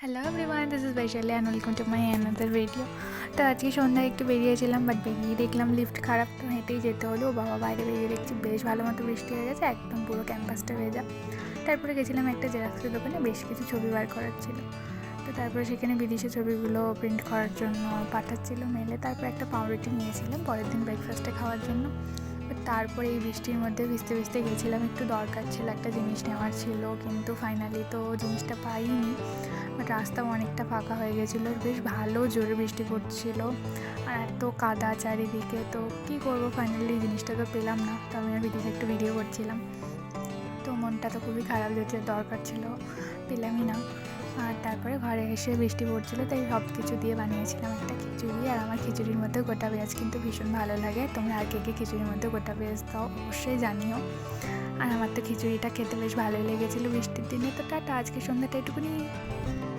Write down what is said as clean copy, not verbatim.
Hello everyone, this is Vaishali and welcome to my another video. তো আজকে সন্ধ্যায় একটু বেরিয়েছিলাম, বাট বেরিয়ে দেখলাম লিফট খারাপ, তো হেঁটেই যেতে হলো। বাবা বাইরে বেরিয়ে দেখছি বেশ ভালো মতো বৃষ্টি হয়ে গেছে, একদম পুরো ক্যাম্পাসটা ভেজা। তারপরে গেছিলাম একটা জেরক্সের দোকানে, বেশ কিছু ছবি বার করার ছিল। তো তারপরে সেখানে বিদেশি ছবিগুলো প্রিন্ট করার জন্য পাঠাচ্ছিল মেলে। তারপর একটা পাউরুটি নিয়েছিলাম পরের দিন ব্রেকফাস্টে খাওয়ার জন্য। তারপরে এই বৃষ্টির মধ্যে ভিজতে ভিজতে গেছিলাম, একটু দরকার ছিল, একটা জিনিস নেওয়ার ছিল, কিন্তু ফাইনালি তো জিনিসটা পাইনি। বাট রাস্তাও অনেকটা ফাঁকা হয়ে গেছিলো, বেশ ভালো জোরে বৃষ্টি পড়ছিল আর এত কাদা চারিদিকে, তো কী করবো, ফাইনালি জিনিসটা তো পেলাম না। তো আমি আর বিদেশে একটু ভিডিও করছিলাম, তো মনটা তো খুবই খারাপ, যেতে দরকার ছিল, পেলামই না। আর তারপরে ঘরে এসে বৃষ্টি পড়ছিলো, তাই সব কিছু দিয়ে বানিয়েছিলাম একটা খিচুড়ি। আর আমার খিচুড়ির মধ্যে গোটা পেঁয়াজ কিন্তু ভীষণ ভালো লাগে। তোমরা আর কে কে খিচুড়ির মধ্যে গোটা পেঁয়াজ দাও অবশ্যই জানিও। আর আমার তো খিচুড়িটা খেতে বেশ ভালোই লেগেছিলো বৃষ্টির দিনে। তো টাটা, আজকে সন্ধ্যাটা এটুকুনি।